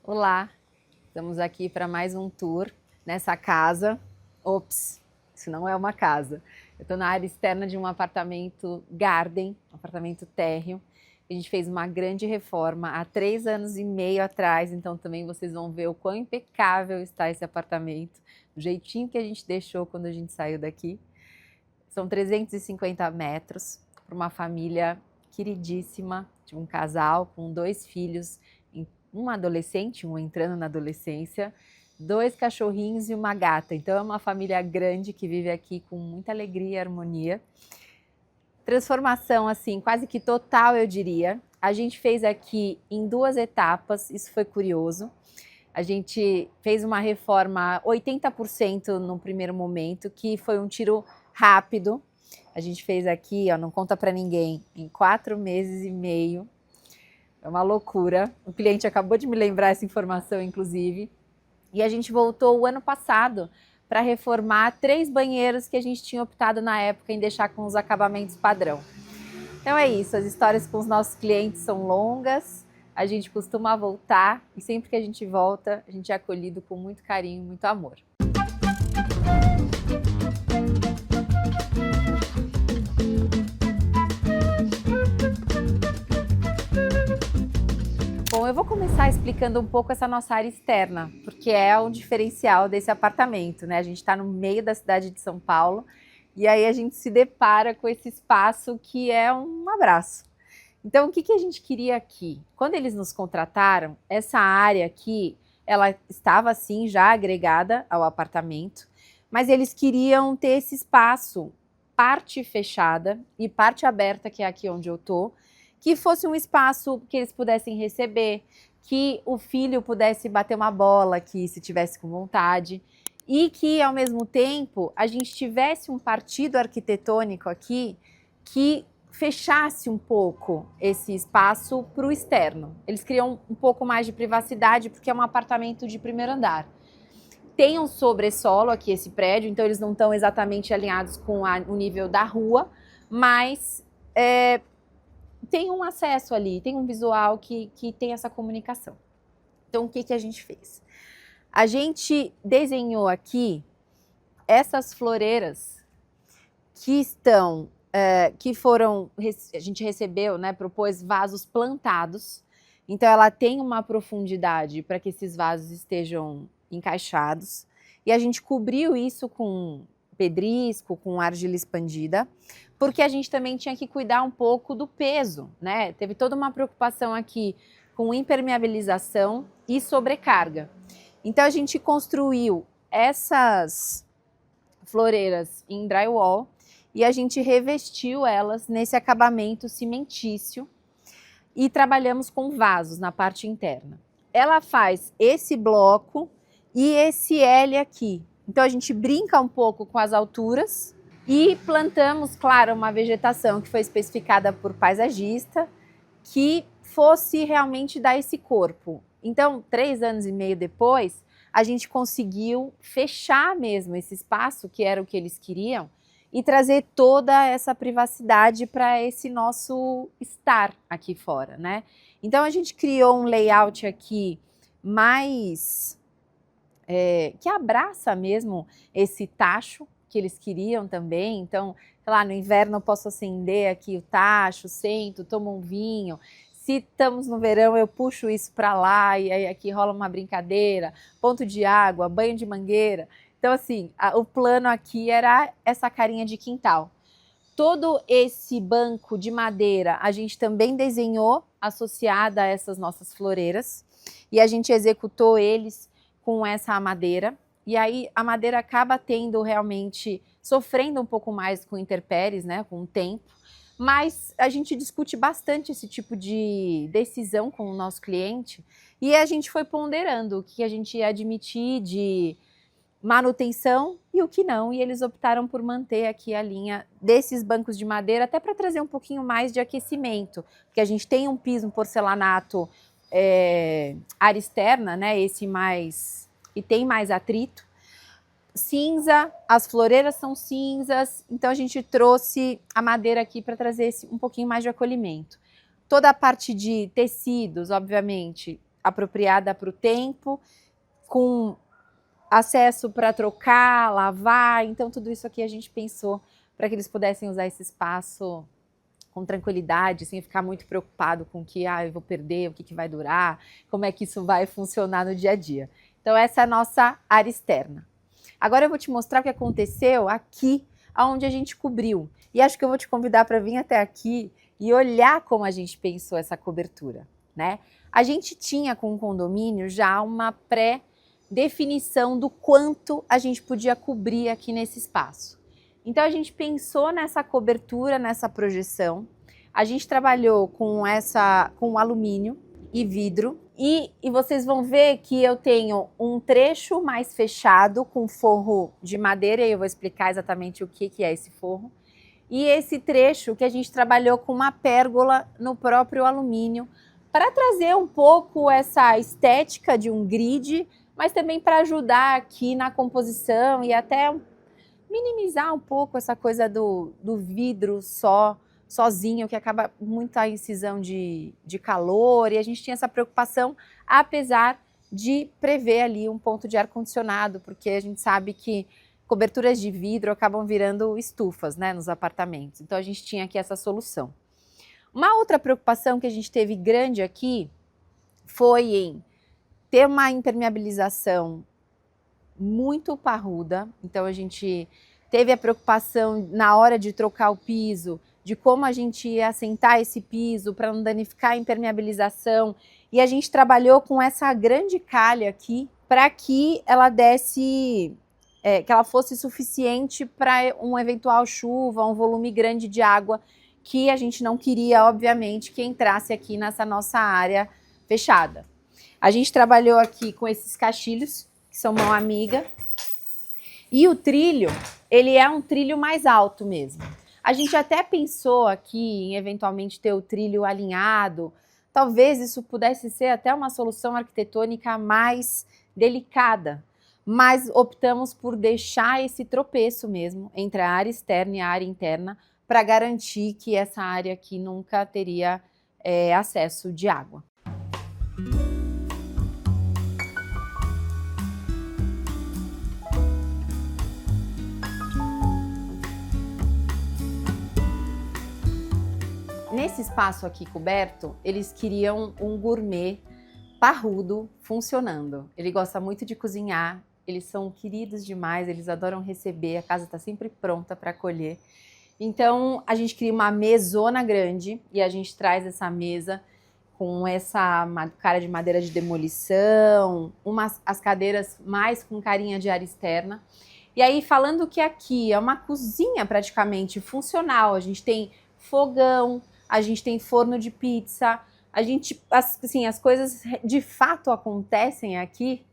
Olá, estamos aqui para mais um tour nessa casa. Ops, isso não é uma casa. Eu estou na área externa de um apartamento garden, um apartamento térreo. A gente fez uma grande reforma há 3 anos e meio atrás, então também vocês vão ver o quão impecável está esse apartamento, do jeitinho que a gente deixou quando a gente saiu daqui. São 350 metros para uma família queridíssima, de um casal com 2 filhos, um adolescente, um entrando na adolescência, 2 cachorrinhos e uma gata. Então é uma família grande que vive aqui com muita alegria e harmonia. Transformação assim, quase que total, eu diria. A gente fez aqui em 2 etapas, isso foi curioso. A gente fez uma reforma 80% no primeiro momento, que foi um tiro rápido. A gente fez aqui, ó, não conta para ninguém, em 4 meses e meio. É uma loucura. O cliente acabou de me lembrar essa informação, inclusive. E a gente voltou o ano passado para reformar 3 banheiros que a gente tinha optado na época em deixar com os acabamentos padrão. Então é isso, as histórias com os nossos clientes são longas, a gente costuma voltar e sempre que a gente volta, a gente é acolhido com muito carinho, muito amor. Bom, eu vou começar explicando um pouco essa nossa área externa, porque é o diferencial desse apartamento, né? A gente está no meio da cidade de São Paulo e aí a gente se depara com esse espaço que é um abraço. Então, o que a gente queria aqui? Quando eles nos contrataram, essa área aqui, ela estava assim já agregada ao apartamento, mas eles queriam ter esse espaço, parte fechada e parte aberta, que é aqui onde eu tô, que fosse um espaço que eles pudessem receber, que o filho pudesse bater uma bola aqui se tivesse com vontade, e que ao mesmo tempo a gente tivesse um partido arquitetônico aqui que fechasse um pouco esse espaço para o externo. Eles criam um pouco mais de privacidade porque é um apartamento de primeiro andar. Tem um sobressolo aqui esse prédio, então eles não estão exatamente alinhados com o nível da rua, mas tem um acesso ali, tem um visual que tem essa comunicação. Então o que a gente fez? A gente desenhou aqui essas floreiras que estão a gente recebeu, né, propôs vasos plantados, então ela tem uma profundidade para que esses vasos estejam encaixados, e a gente cobriu isso com pedrisco, com argila expandida, porque a gente também tinha que cuidar um pouco do peso, né, teve toda uma preocupação aqui com impermeabilização e sobrecarga. Então a gente construiu essas floreiras em drywall, e a gente revestiu elas nesse acabamento cimentício e trabalhamos com vasos na parte interna. Ela faz esse bloco e esse L aqui. Então a gente brinca um pouco com as alturas e plantamos, claro, uma vegetação que foi especificada por paisagista, que fosse realmente dar esse corpo. Então, 3 anos e meio depois, a gente conseguiu fechar mesmo esse espaço, que era o que eles queriam, e trazer toda essa privacidade para esse nosso estar aqui fora, né? Então a gente criou um layout aqui mais que abraça mesmo esse tacho que eles queriam também. Então, sei lá, no inverno eu posso acender aqui o tacho, sento, tomo um vinho. Se estamos no verão, eu puxo isso para lá e aí aqui rola uma brincadeira, ponto de água, banho de mangueira. Então, assim, o plano aqui era essa carinha de quintal. Todo esse banco de madeira a gente também desenhou associada a essas nossas floreiras e a gente executou eles com essa madeira. E aí a madeira acaba tendo realmente, sofrendo um pouco mais com intempéries, né, com o tempo. Mas a gente discute bastante esse tipo de decisão com o nosso cliente e a gente foi ponderando o que a gente ia admitir de manutenção e o que não, e eles optaram por manter aqui a linha desses bancos de madeira, até para trazer um pouquinho mais de aquecimento, porque a gente tem um piso, um porcelanato área externa, né, esse mais, e tem mais atrito, cinza, as floreiras são cinzas, então a gente trouxe a madeira aqui para trazer um pouquinho mais de acolhimento. Toda a parte de tecidos, obviamente, apropriada para o tempo, com acesso para trocar, lavar. Então, tudo isso aqui a gente pensou para que eles pudessem usar esse espaço com tranquilidade, sem ficar muito preocupado com o que eu vou perder, o que vai durar, como é que isso vai funcionar no dia a dia. Então, essa é a nossa área externa. Agora eu vou te mostrar o que aconteceu aqui, onde a gente cobriu. E acho que eu vou te convidar para vir até aqui e olhar como a gente pensou essa cobertura, né? A gente tinha com o condomínio já uma pré-definição do quanto a gente podia cobrir aqui nesse espaço. Então a gente pensou nessa cobertura, nessa projeção. A gente trabalhou com alumínio e vidro. E vocês vão ver que eu tenho um trecho mais fechado com forro de madeira, e eu vou explicar exatamente o que é esse forro. E esse trecho que a gente trabalhou com uma pérgola no próprio alumínio, para trazer um pouco essa estética de um grid, mas também para ajudar aqui na composição e até minimizar um pouco essa coisa do vidro sozinho, que acaba muita incisão de calor, e a gente tinha essa preocupação, apesar de prever ali um ponto de ar-condicionado, porque a gente sabe que coberturas de vidro acabam virando estufas, né, nos apartamentos. Então a gente tinha aqui essa solução. Uma outra preocupação que a gente teve grande aqui foi em ter uma impermeabilização muito parruda. Então a gente teve a preocupação na hora de trocar o piso, de como a gente ia assentar esse piso para não danificar a impermeabilização. E a gente trabalhou com essa grande calha aqui para que ela desse, que ela fosse suficiente para uma eventual chuva, um volume grande de água que a gente não queria, obviamente, que entrasse aqui nessa nossa área fechada. A gente trabalhou aqui com esses caixilhos, que são mão amiga, e o trilho, ele é um trilho mais alto mesmo. A gente até pensou aqui em eventualmente ter o trilho alinhado, talvez isso pudesse ser até uma solução arquitetônica mais delicada, mas optamos por deixar esse tropeço mesmo entre a área externa e a área interna, para garantir que essa área aqui nunca teria acesso de água. Nesse espaço aqui coberto, eles queriam um gourmet parrudo funcionando. Ele gosta muito de cozinhar, eles são queridos demais, eles adoram receber, a casa está sempre pronta para acolher. Então, a gente cria uma mesona grande e a gente traz essa mesa com essa cara de madeira de demolição, as cadeiras mais com carinha de área externa. E aí, falando que aqui é uma cozinha praticamente funcional, a gente tem fogão, a gente tem forno de pizza, assim, as coisas de fato acontecem aqui,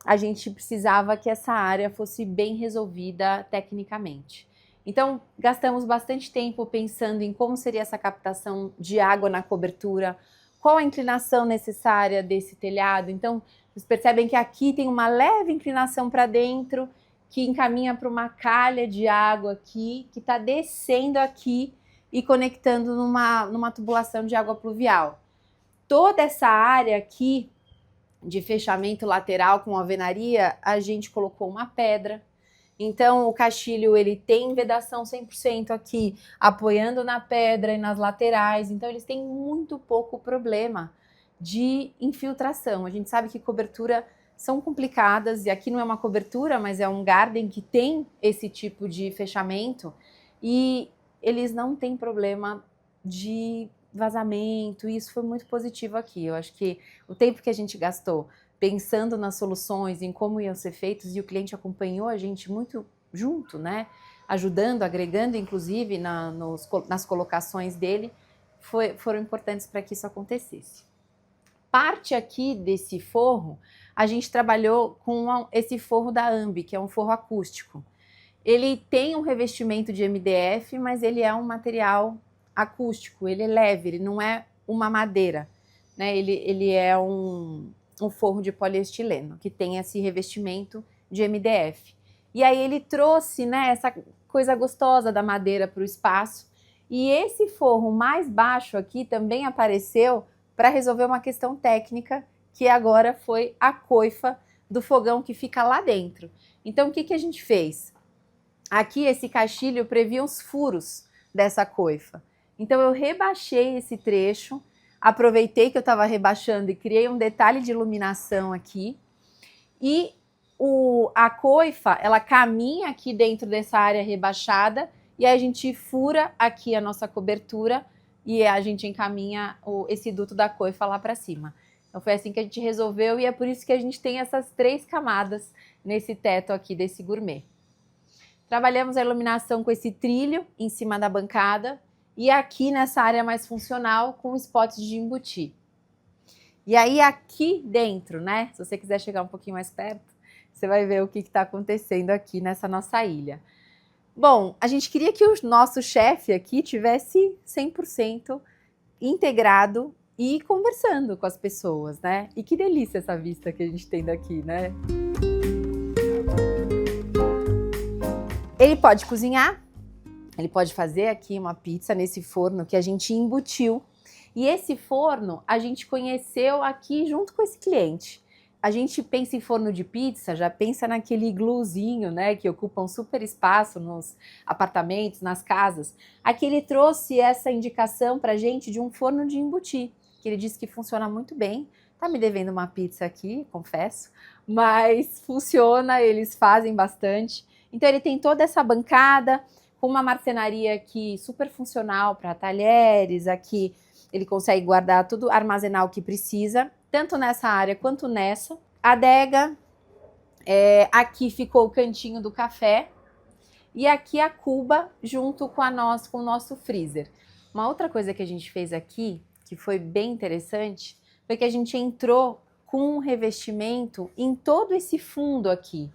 a gente precisava que essa área fosse bem resolvida tecnicamente. Então, gastamos bastante tempo pensando em como seria essa captação de água na cobertura, qual a inclinação necessária desse telhado. Então, vocês percebem que aqui tem uma leve inclinação para dentro, que encaminha para uma calha de água aqui, que está descendo aqui e conectando numa tubulação de água pluvial. Toda essa área aqui de fechamento lateral com alvenaria, a gente colocou uma pedra. Então, o caixilho, ele tem vedação 100% aqui, apoiando na pedra e nas laterais. Então, eles têm muito pouco problema de infiltração. A gente sabe que cobertura são complicadas, e aqui não é uma cobertura, mas é um garden que tem esse tipo de fechamento, e eles não têm problema de vazamento, e isso foi muito positivo aqui. Eu acho que o tempo que a gente gastou pensando nas soluções, em como iam ser feitos, e o cliente acompanhou a gente muito junto, né? Ajudando, agregando, inclusive, nas colocações dele, foram importantes para que isso acontecesse. Parte aqui desse forro, a gente trabalhou com esse forro da Ambi, que é um forro acústico. Ele tem um revestimento de MDF, mas ele é um material acústico, ele é leve, ele não é uma madeira, né? Ele é um forro de poliestileno, que tem esse revestimento de MDF. E aí ele trouxe, né, essa coisa gostosa da madeira para o espaço. E esse forro mais baixo aqui também apareceu para resolver uma questão técnica, que agora foi a coifa do fogão que fica lá dentro. Então, o que a gente fez? Aqui, esse caixilho previa os furos dessa coifa. Então, eu rebaixei esse trecho, aproveitei que eu estava rebaixando e criei um detalhe de iluminação aqui. E a coifa, ela caminha aqui dentro dessa área rebaixada e aí a gente fura aqui a nossa cobertura e a gente encaminha esse duto da coifa lá para cima. Então foi assim que a gente resolveu e é por isso que a gente tem essas 3 camadas nesse teto aqui desse gourmet. Trabalhamos a iluminação com esse trilho em cima da bancada e aqui nessa área mais funcional com spots de embutir. E aí aqui dentro, né, se você quiser chegar um pouquinho mais perto, você vai ver o que está acontecendo aqui nessa nossa ilha. Bom, a gente queria que o nosso chefe aqui tivesse 100% integrado e conversando com as pessoas, né? E que delícia essa vista que a gente tem daqui, né? Ele pode cozinhar, ele pode fazer aqui uma pizza nesse forno que a gente embutiu. E esse forno a gente conheceu aqui junto com esse cliente. A gente pensa em forno de pizza, já pensa naquele igluzinho, né, que ocupa um super espaço nos apartamentos, nas casas. Aqui ele trouxe essa indicação pra gente de um forno de embutir, que ele disse que funciona muito bem. Tá me devendo uma pizza aqui, confesso, mas funciona, eles fazem bastante. Então ele tem toda essa bancada com uma marcenaria aqui super funcional para talheres, aqui ele consegue guardar tudo, armazenar o que precisa, tanto nessa área quanto nessa. A adega, aqui ficou o cantinho do café e aqui a cuba junto com o nosso freezer. Uma outra coisa que a gente fez aqui, que foi bem interessante, foi que a gente entrou com um revestimento em todo esse fundo aqui.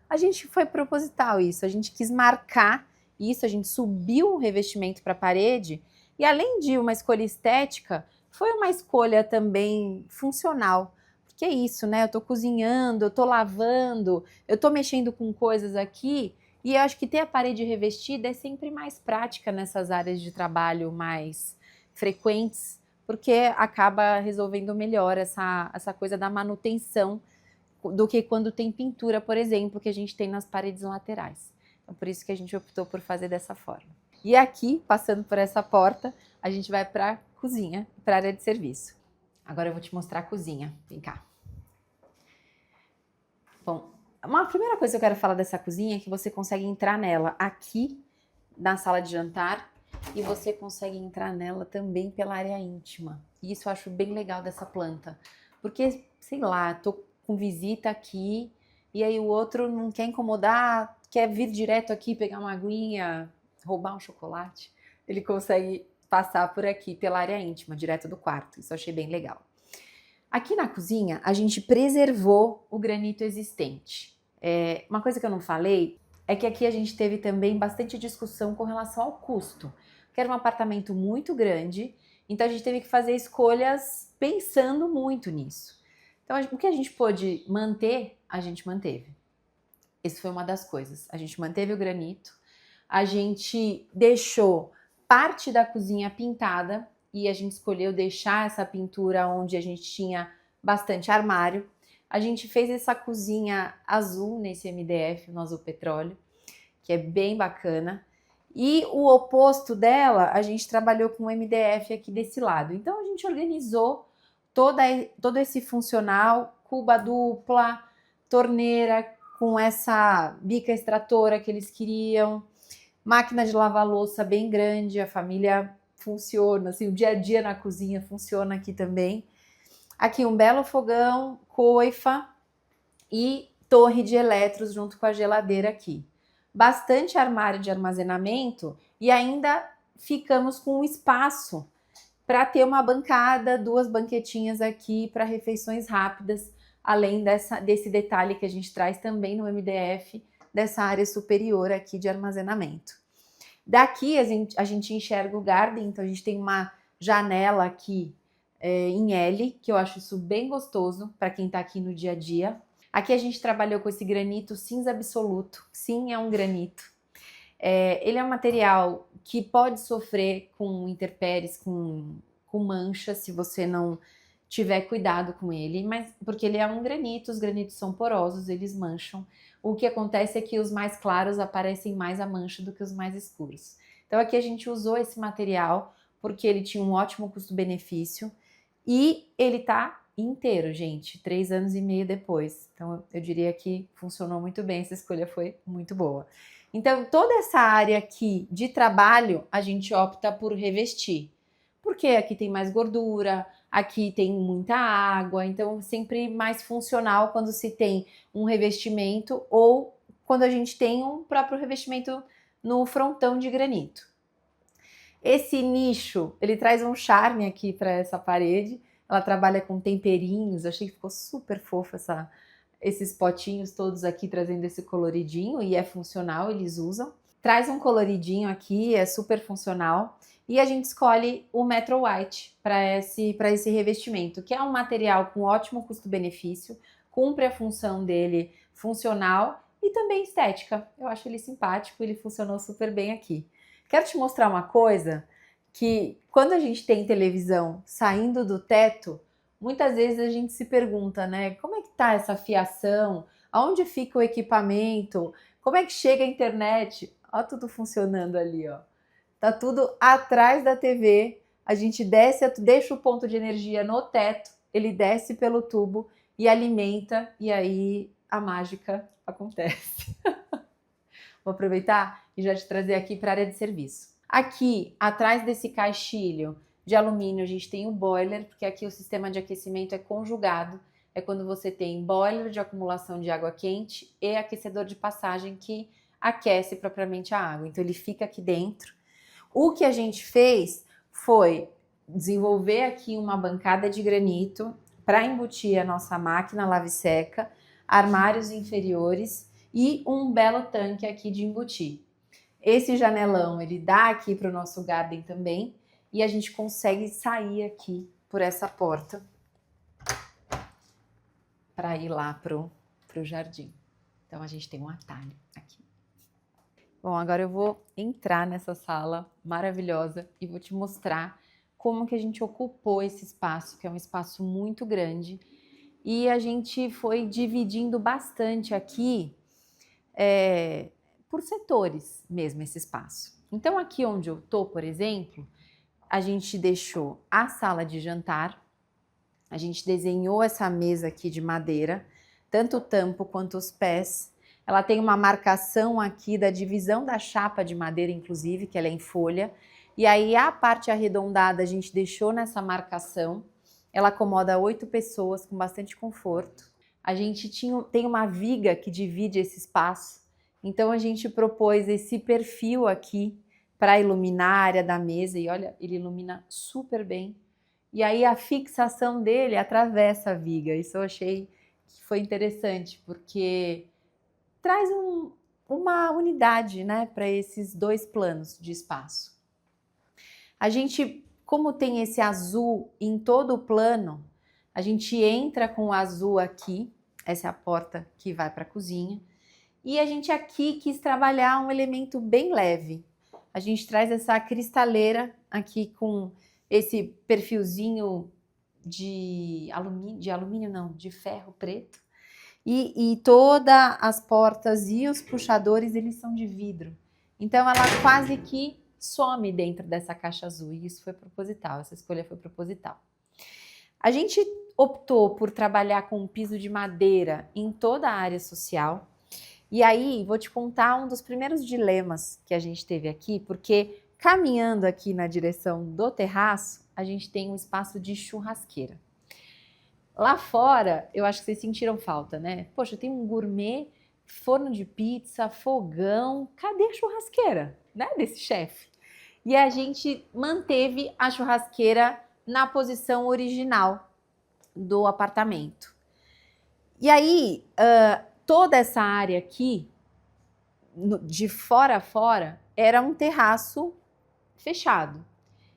A gente foi proposital isso, a gente quis marcar isso, a gente subiu o revestimento para a parede e além de uma escolha estética, foi uma escolha também funcional. Porque é isso, né? Eu tô cozinhando, eu tô lavando, eu tô mexendo com coisas aqui e eu acho que ter a parede revestida é sempre mais prática nessas áreas de trabalho mais frequentes, porque acaba resolvendo melhor essa coisa da manutenção do que quando tem pintura, por exemplo, que a gente tem nas paredes laterais. Então, por isso que a gente optou por fazer dessa forma. E aqui, passando por essa porta, a gente vai para a cozinha, para a área de serviço. Agora eu vou te mostrar a cozinha. Vem cá. Bom, uma primeira coisa que eu quero falar dessa cozinha é que você consegue entrar nela aqui na sala de jantar e você consegue entrar nela também pela área íntima. E isso eu acho bem legal dessa planta. Porque, sei lá, tô com visita aqui e aí o outro não quer incomodar, quer vir direto aqui pegar uma aguinha, roubar um chocolate, ele consegue passar por aqui pela área íntima, direto do quarto. Isso eu achei bem legal. Aqui na cozinha, a gente preservou o granito existente. Uma coisa que eu não falei é que aqui a gente teve também bastante discussão com relação ao custo, que era um apartamento muito grande, então a gente teve que fazer escolhas pensando muito nisso. Então, o que a gente pôde manter, a gente manteve. Essa foi uma das coisas. A gente manteve o granito, a gente deixou parte da cozinha pintada e a gente escolheu deixar essa pintura onde a gente tinha bastante armário. A gente fez essa cozinha azul nesse MDF, no azul petróleo, que é bem bacana. E o oposto dela, a gente trabalhou com o MDF aqui desse lado. Então a gente organizou todo esse funcional, cuba dupla, torneira com essa bica extratora que eles queriam, máquina de lavar louça bem grande, a família funciona, assim, o dia a dia na cozinha funciona aqui também. Aqui um belo fogão, coifa e torre de eletros junto com a geladeira aqui. Bastante armário de armazenamento e ainda ficamos com um espaço para ter uma bancada, 2 banquetinhas aqui para refeições rápidas, além desse detalhe que a gente traz também no MDF, dessa área superior aqui de armazenamento. Daqui a gente enxerga o garden, então a gente tem uma janela aqui em L, que eu acho isso bem gostoso para quem está aqui no dia a dia. Aqui a gente trabalhou com esse granito cinza absoluto, sim, é um granito. Ele é um material que pode sofrer com intempéries, com manchas, se você não tiver cuidado com ele, mas porque ele é um granito, os granitos são porosos, eles mancham. O que acontece é que os mais claros aparecem mais a mancha do que os mais escuros. Então aqui a gente usou esse material porque ele tinha um ótimo custo-benefício e ele tá inteiro, gente, 3 anos e meio depois. Então eu diria que funcionou muito bem, essa escolha foi muito boa. Então toda essa área aqui de trabalho a gente opta por revestir, porque aqui tem mais gordura, aqui tem muita água, então sempre mais funcional quando se tem um revestimento ou quando a gente tem um próprio revestimento no frontão de granito. Esse nicho, ele traz um charme aqui para essa parede. Ela trabalha com temperinhos, eu achei que ficou super fofo esses potinhos todos aqui trazendo esse coloridinho e é funcional, eles usam. Traz um coloridinho aqui, é super funcional. E a gente escolhe o Metro White para esse revestimento, que é um material com ótimo custo-benefício, cumpre a função dele funcional e também estética. Eu acho ele simpático, ele funcionou super bem aqui. Quero te mostrar uma coisa, que quando a gente tem televisão saindo do teto, muitas vezes a gente se pergunta, né, como é que tá essa fiação? Aonde fica o equipamento? Como é que chega a internet? Ó, tudo funcionando ali, ó. Tá tudo atrás da TV, a gente desce, deixa o ponto de energia no teto, ele desce pelo tubo e alimenta, e aí a mágica acontece. Vou aproveitar e já te trazer aqui para a área de serviço. Aqui, atrás desse caixilho de alumínio, a gente tem o boiler, porque aqui o sistema de aquecimento é conjugado, é quando você tem boiler de acumulação de água quente e aquecedor de passagem que aquece propriamente a água, então ele fica aqui dentro. O que a gente fez foi desenvolver aqui uma bancada de granito para embutir a nossa máquina lave-seca, armários inferiores e um belo tanque aqui de embutir. Esse janelão, ele dá aqui para o nosso garden também e a gente consegue sair aqui por essa porta para ir lá pro jardim. Então a gente tem um atalho aqui. Bom, agora eu vou entrar nessa sala maravilhosa e vou te mostrar como que a gente ocupou esse espaço, que é um espaço muito grande. E a gente foi dividindo bastante aqui por setores mesmo esse espaço. Então aqui onde eu tô, por exemplo, a gente deixou a sala de jantar, a gente desenhou essa mesa aqui de madeira, tanto o tampo quanto os pés. Ela tem uma marcação aqui da divisão da chapa de madeira, inclusive, que ela é em folha. E aí a parte arredondada a gente deixou nessa marcação. Ela acomoda 8 pessoas com bastante conforto. A gente tem uma viga que divide esse espaço. Então a gente propôs esse perfil aqui para iluminar a área da mesa. E olha, ele ilumina super bem. E aí a fixação dele atravessa a viga. Isso eu achei que foi interessante, porque traz uma unidade, né, para esses 2 planos de espaço. A gente, como tem esse azul em todo o plano, a gente entra com o azul aqui, essa é a porta que vai para a cozinha, e a gente aqui quis trabalhar um elemento bem leve. A gente traz essa cristaleira aqui com esse perfilzinho de alumínio não, de ferro preto. E todas as portas e os puxadores, eles são de vidro. Então ela quase que some dentro dessa caixa azul, e isso foi proposital, essa escolha foi proposital. A gente optou por trabalhar com um piso de madeira em toda a área social. E aí vou te contar um dos primeiros dilemas que a gente teve aqui, porque caminhando aqui na direção do terraço, a gente tem um espaço de churrasqueira. Lá fora, eu acho que vocês sentiram falta, né? Poxa, tem um gourmet, forno de pizza, fogão, cadê a churrasqueira, né, desse chefe? E a gente manteve a churrasqueira na posição original do apartamento. E aí, toda essa área aqui, de fora a fora, era um terraço fechado.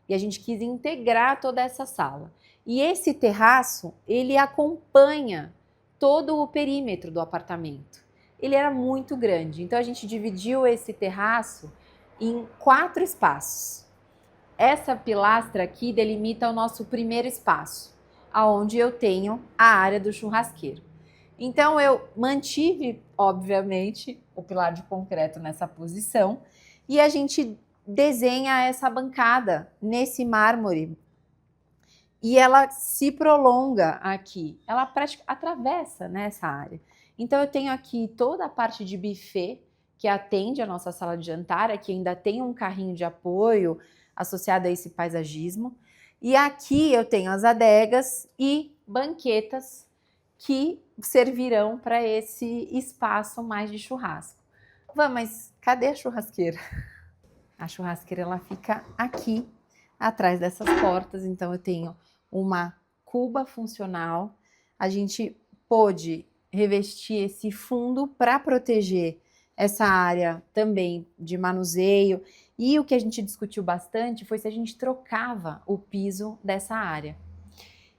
E a gente quis integrar toda essa sala. E esse terraço, ele acompanha todo o perímetro do apartamento. Ele era muito grande, então a gente dividiu esse terraço em 4 espaços. Essa pilastra aqui delimita o nosso primeiro espaço. aonde eu tenho a área do churrasqueiro. Então eu mantive, obviamente, o pilar de concreto nessa posição e a gente desenha essa bancada nesse mármore e ela se prolonga aqui, ela praticamente atravessa, né, essa área. Então eu tenho aqui toda a parte de buffet que atende a nossa sala de jantar, aqui ainda tem um carrinho de apoio associado a esse paisagismo. E aqui eu tenho as adegas e banquetas que servirão para esse espaço mais de churrasco. Vamos, mas cadê a churrasqueira? A churrasqueira ela fica aqui, atrás dessas portas, então eu tenho uma cuba funcional. A gente pôde revestir esse fundo para proteger essa área também de manuseio. E o que a gente discutiu bastante foi se a gente trocava o piso dessa área.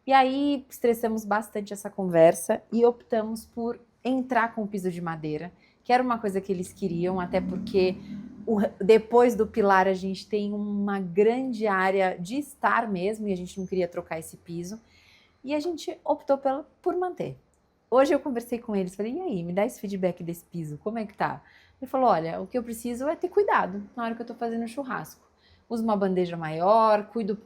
E aí estressamos bastante essa conversa e optamos por entrar com o piso de madeira, que era uma coisa que eles queriam, até porque depois do pilar a gente tem uma grande área de estar mesmo e a gente não queria trocar esse piso. E a gente optou por manter. Hoje eu conversei com eles, falei, e aí, me dá esse feedback desse piso, como é que tá? Ele falou, olha, o que eu preciso é ter cuidado na hora que eu tô fazendo churrasco. Uso uma bandeja maior, cuido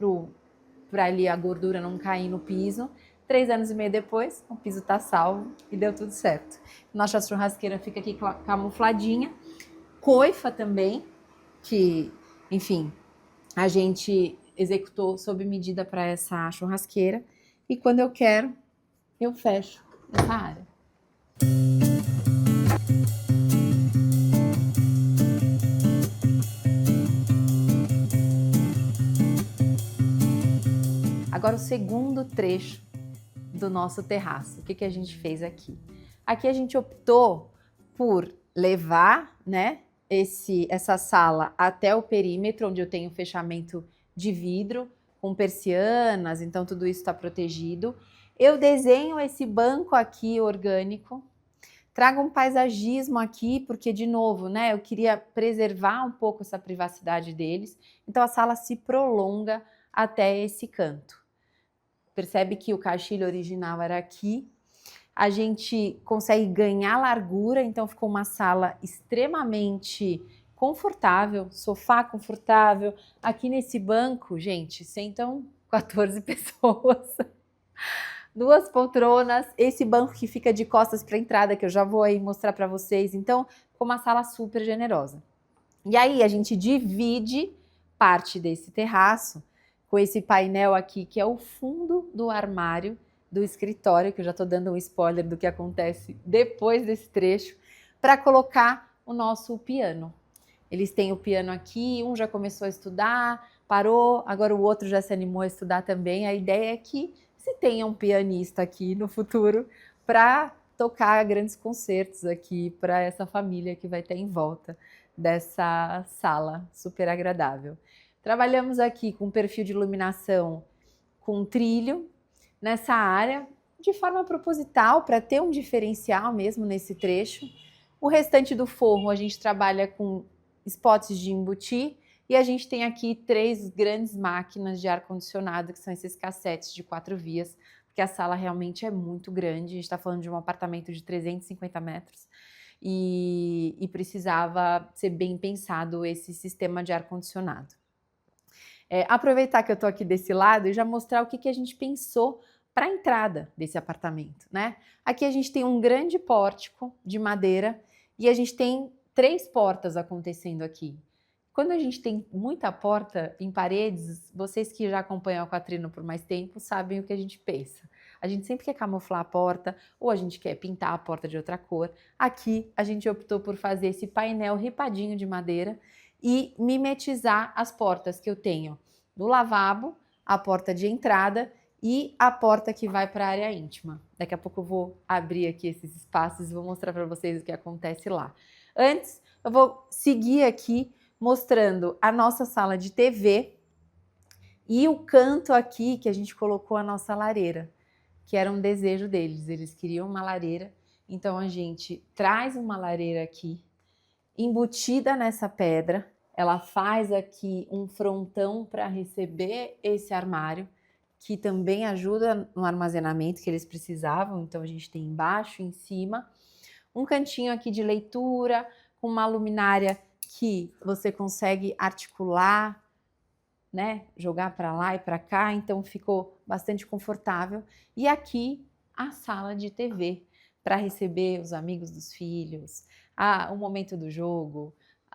para ali a gordura não cair no piso. 3 anos e meio depois, o piso tá salvo e deu tudo certo. Nossa churrasqueira fica aqui camufladinha. Coifa também, que, enfim, a gente executou sob medida para essa churrasqueira. E quando eu quero, eu fecho essa área. Agora o segundo trecho do nosso terraço. O que a gente fez aqui? Aqui a gente optou por levar, né, essa sala até o perímetro, onde eu tenho fechamento de vidro com persianas, então tudo isso está protegido. Eu desenho esse banco aqui orgânico, trago um paisagismo aqui, porque, de novo, né, eu queria preservar um pouco essa privacidade deles, então a sala se prolonga até esse canto. Percebe que o caixilho original era aqui, a gente consegue ganhar largura, então ficou uma sala extremamente confortável, sofá confortável. Aqui nesse banco, gente, sentam 14 pessoas. 2 poltronas, esse banco que fica de costas para a entrada, que eu já vou aí mostrar para vocês. Então, ficou uma sala super generosa. E aí, a gente divide parte desse terraço com esse painel aqui, que é o fundo do armário do escritório, que eu já estou dando um spoiler do que acontece depois desse trecho, para colocar o nosso piano. Eles têm o piano aqui, um já começou a estudar, parou, agora o outro já se animou a estudar também. A ideia é que se tenha um pianista aqui no futuro para tocar grandes concertos aqui para essa família que vai ter em volta dessa sala super agradável. Trabalhamos aqui com perfil de iluminação com trilho nessa área, de forma proposital, para ter um diferencial mesmo nesse trecho. O restante do forro a gente trabalha com spots de embutir e a gente tem aqui 3 grandes máquinas de ar-condicionado, que são esses cassetes de 4 vias, porque a sala realmente é muito grande, a gente está falando de um apartamento de 350 metros e precisava ser bem pensado esse sistema de ar-condicionado. Aproveitar que eu estou aqui desse lado e já mostrar o que a gente pensou para a entrada desse apartamento, né? Aqui a gente tem um grande pórtico de madeira e a gente tem 3 portas acontecendo aqui. Quando a gente tem muita porta em paredes, vocês que já acompanham a Quatrino por mais tempo sabem o que a gente pensa. A gente sempre quer camuflar a porta ou a gente quer pintar a porta de outra cor. Aqui a gente optou por fazer esse painel ripadinho de madeira e mimetizar as portas que eu tenho do lavabo, a porta de entrada e a porta que vai para a área íntima. Daqui a pouco eu vou abrir aqui esses espaços e vou mostrar para vocês o que acontece lá. Antes, eu vou seguir aqui mostrando a nossa sala de TV e o canto aqui que a gente colocou a nossa lareira, que era um desejo deles. Eles queriam uma lareira, então a gente traz uma lareira aqui, embutida nessa pedra. Ela faz aqui um frontão para receber esse armário, que também ajuda no armazenamento que eles precisavam, então a gente tem embaixo e em cima. Um cantinho aqui de leitura, com uma luminária que você consegue articular, né? Jogar para lá e para cá, então ficou bastante confortável. E aqui a sala de TV para receber os amigos dos filhos, o momento do jogo,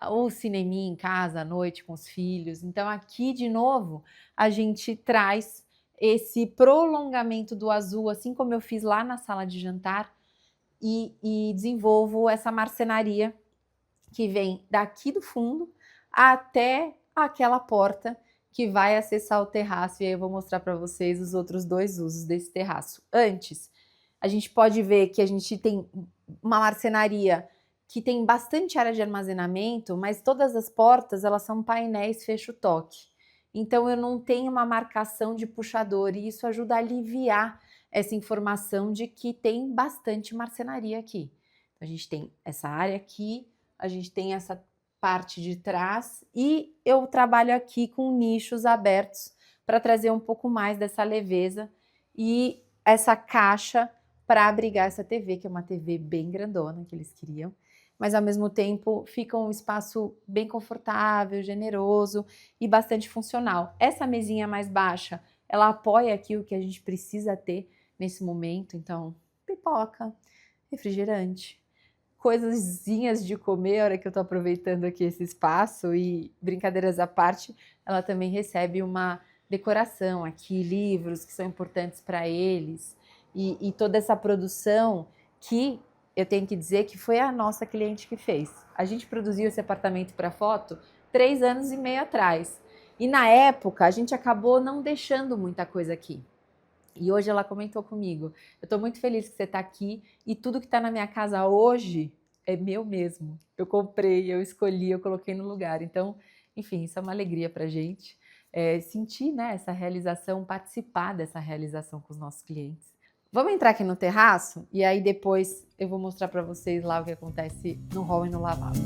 o cineminha em casa à noite com os filhos. Então aqui de novo a gente traz esse prolongamento do azul, assim como eu fiz lá na sala de jantar, e desenvolvo essa marcenaria que vem daqui do fundo até aquela porta que vai acessar o terraço, e aí eu vou mostrar para vocês os outros 2 usos desse terraço. Antes, a gente pode ver que a gente tem uma marcenaria que tem bastante área de armazenamento, mas todas as portas elas são painéis fecho-toque. Então eu não tenho uma marcação de puxador e isso ajuda a aliviar essa informação de que tem bastante marcenaria aqui. Então, a gente tem essa área aqui, a gente tem essa parte de trás e eu trabalho aqui com nichos abertos para trazer um pouco mais dessa leveza e essa caixa para abrigar essa TV, que é uma TV bem grandona que eles queriam, mas ao mesmo tempo fica um espaço bem confortável, generoso e bastante funcional. Essa mesinha mais baixa, ela apoia aqui o que a gente precisa ter nesse momento, então pipoca, refrigerante, coisazinhas de comer, a hora que eu tô aproveitando aqui esse espaço, e brincadeiras à parte, ela também recebe uma decoração aqui, livros que são importantes para eles, e toda essa produção que eu tenho que dizer que foi a nossa cliente que fez. A gente produziu esse apartamento para foto 3 anos e meio atrás, e na época a gente acabou não deixando muita coisa aqui. E hoje ela comentou comigo, eu estou muito feliz que você está aqui e tudo que está na minha casa hoje é meu mesmo. Eu comprei, eu escolhi, eu coloquei no lugar. Então, enfim, isso é uma alegria para a gente. Sentir, né, essa realização, participar dessa realização com os nossos clientes. Vamos entrar aqui no terraço e aí depois eu vou mostrar para vocês lá o que acontece no hall e no lavabo.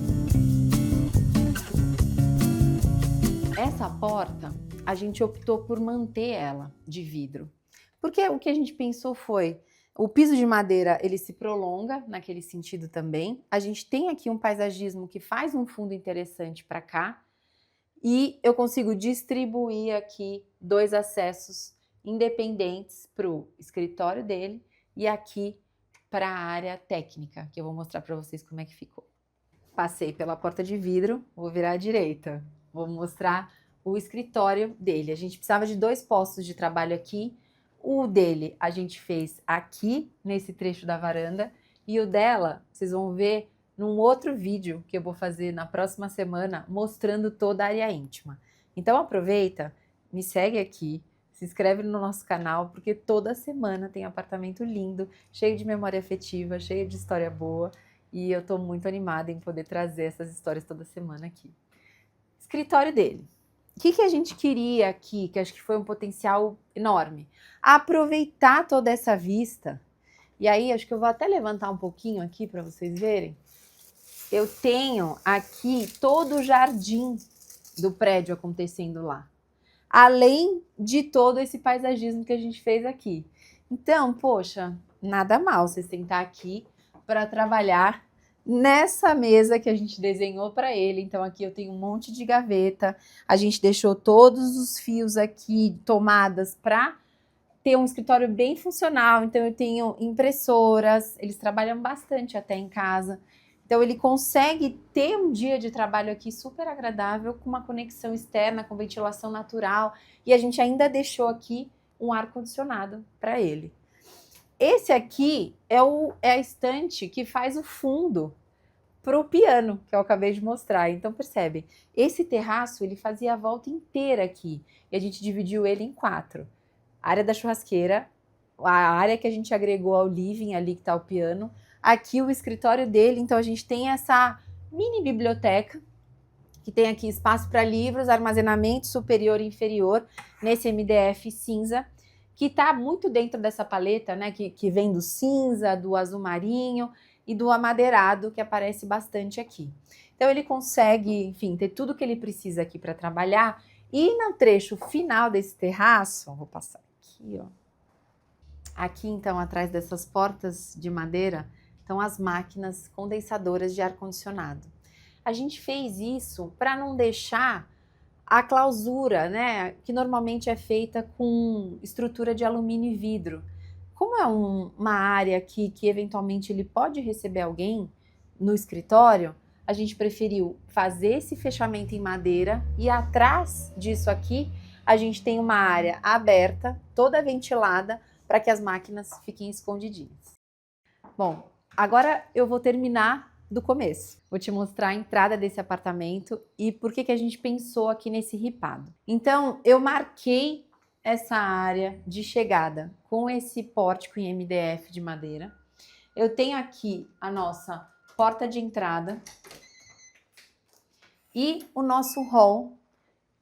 Essa porta, a gente optou por manter ela de vidro. Porque o que a gente pensou foi, o piso de madeira ele se prolonga naquele sentido também, a gente tem aqui um paisagismo que faz um fundo interessante para cá, e eu consigo distribuir aqui 2 acessos independentes para o escritório dele e aqui para a área técnica, que eu vou mostrar para vocês como é que ficou. Passei pela porta de vidro, vou virar à direita, vou mostrar o escritório dele. A gente precisava de 2 postos de trabalho aqui. O dele a gente fez aqui, nesse trecho da varanda, e o dela, vocês vão ver num outro vídeo que eu vou fazer na próxima semana, mostrando toda a área íntima. Então aproveita, me segue aqui, se inscreve no nosso canal, porque toda semana tem apartamento lindo, cheio de memória afetiva, cheio de história boa, e eu tô muito animada em poder trazer essas histórias toda semana aqui. Escritório dele. O que a gente queria aqui, que acho que foi um potencial enorme? Aproveitar toda essa vista. E aí, acho que eu vou até levantar um pouquinho aqui para vocês verem. Eu tenho aqui todo o jardim do prédio acontecendo lá. Além de todo esse paisagismo que a gente fez aqui. Então, poxa, nada mal você sentar aqui para trabalhar nessa mesa que a gente desenhou para ele. Então aqui eu tenho um monte de gaveta, a gente deixou todos os fios aqui, tomadas, para ter um escritório bem funcional. Então eu tenho impressoras, eles trabalham bastante até em casa. Então ele consegue ter um dia de trabalho aqui super agradável, com uma conexão externa, com ventilação natural, e a gente ainda deixou aqui um ar-condicionado para ele. Esse aqui é a estante que faz o fundo para o piano, que eu acabei de mostrar. Então, percebe, esse terraço ele fazia a volta inteira aqui, e a gente dividiu ele em 4. A área da churrasqueira, a área que a gente agregou ao living, ali que está o piano, aqui o escritório dele. Então, a gente tem essa mini biblioteca, que tem aqui espaço para livros, armazenamento superior e inferior, nesse MDF cinza, que está muito dentro dessa paleta, né, que vem do cinza, do azul marinho e do amadeirado, que aparece bastante aqui. Então ele consegue, enfim, ter tudo que ele precisa aqui para trabalhar. E no trecho final desse terraço, vou passar aqui, aqui, ó. Aqui, então, atrás dessas portas de madeira, estão as máquinas condensadoras de ar-condicionado. A gente fez isso para não deixar a clausura, né, que normalmente é feita com estrutura de alumínio e vidro. Como é uma área aqui que eventualmente ele pode receber alguém no escritório, a gente preferiu fazer esse fechamento em madeira e atrás disso aqui a gente tem uma área aberta, toda ventilada, para que as máquinas fiquem escondidinhas. Bom, agora eu vou terminar do começo. Vou te mostrar a entrada desse apartamento e por que a gente pensou aqui nesse ripado. Então, eu marquei essa área de chegada com esse pórtico em MDF de madeira. Eu tenho aqui a nossa porta de entrada e o nosso hall,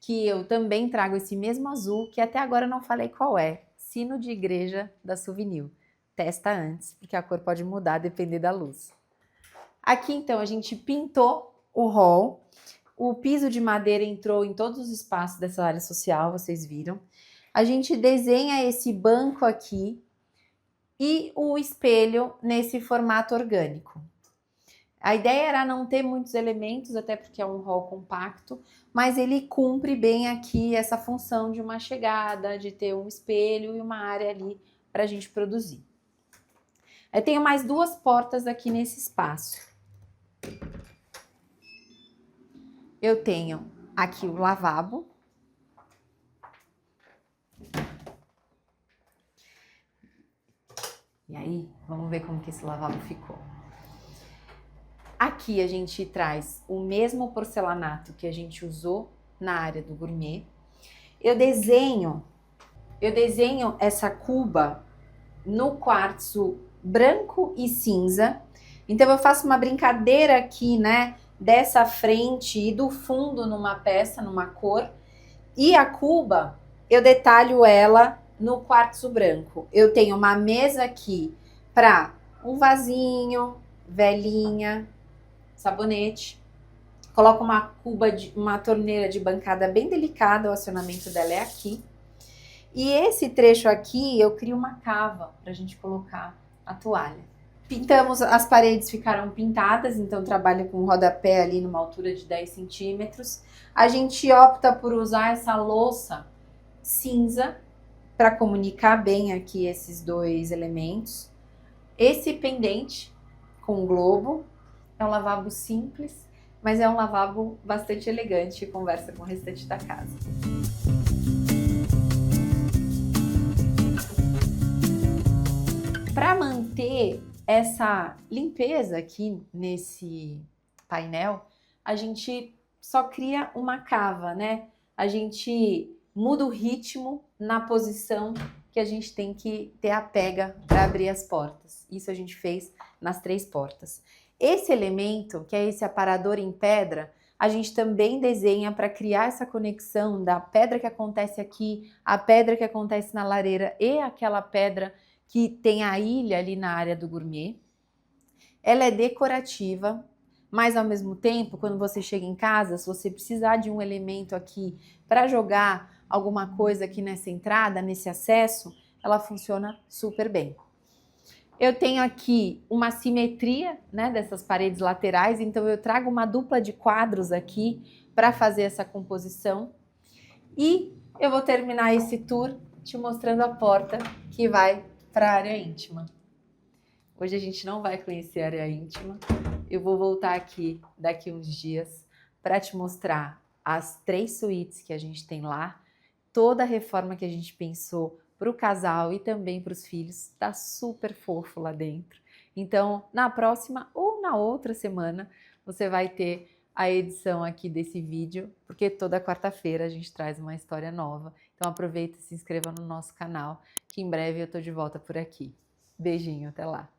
que eu também trago esse mesmo azul, que até agora eu não falei qual é. Sino de igreja da Souvenir. Testa antes, porque a cor pode mudar depender da luz. Aqui, então, a gente pintou o hall. O piso de madeira entrou em todos os espaços dessa área social, vocês viram. A gente desenha esse banco aqui e o espelho nesse formato orgânico. A ideia era não ter muitos elementos, até porque é um hall compacto, mas ele cumpre bem aqui essa função de uma chegada, de ter um espelho e uma área ali para a gente produzir. Eu tenho mais duas portas aqui nesse espaço. Eu tenho aqui o lavabo. E aí, vamos ver como que esse lavabo ficou. Aqui a gente traz o mesmo porcelanato que a gente usou na área do gourmet. Eu desenho essa cuba no quartzo branco e cinza. Então eu faço uma brincadeira aqui, né, dessa frente e do fundo numa peça, numa cor. E a cuba, eu detalho ela no quartzo branco. Eu tenho uma mesa aqui para um vasinho, velinha, sabonete. Coloco uma torneira de bancada bem delicada, o acionamento dela é aqui. E esse trecho aqui eu crio uma cava para a gente colocar a toalha. Pintamos, as paredes ficaram pintadas, então trabalho com rodapé ali numa altura de 10 centímetros. A gente opta por usar essa louça cinza para comunicar bem aqui esses dois elementos. Esse pendente com globo é um lavabo simples, mas é um lavabo bastante elegante e conversa com o restante da casa. Para manter essa limpeza aqui nesse painel, a gente só cria uma cava, né? A gente muda o ritmo na posição que a gente tem que ter a pega para abrir as portas. Isso a gente fez nas 3 portas. Esse elemento, que é esse aparador em pedra, a gente também desenha para criar essa conexão da pedra que acontece aqui, a pedra que acontece na lareira e aquela pedra que tem a ilha ali na área do gourmet. Ela é decorativa, mas ao mesmo tempo, quando você chega em casa, se você precisar de um elemento aqui para jogar alguma coisa aqui nessa entrada, nesse acesso, ela funciona super bem. Eu tenho aqui uma simetria, né, dessas paredes laterais, então eu trago uma dupla de quadros aqui para fazer essa composição. E eu vou terminar esse tour te mostrando a porta que vai para a área íntima. Hoje a gente não vai conhecer a área íntima. Eu vou voltar aqui daqui uns dias para te mostrar as 3 suítes que a gente tem lá, toda a reforma que a gente pensou para o casal e também para os filhos. Tá super fofo lá dentro. Então, na próxima ou na outra semana, você vai ter a edição aqui desse vídeo, porque toda quarta-feira a gente traz uma história nova. Então aproveita e se inscreva no nosso canal, que em breve eu tô de volta por aqui. Beijinho, até lá!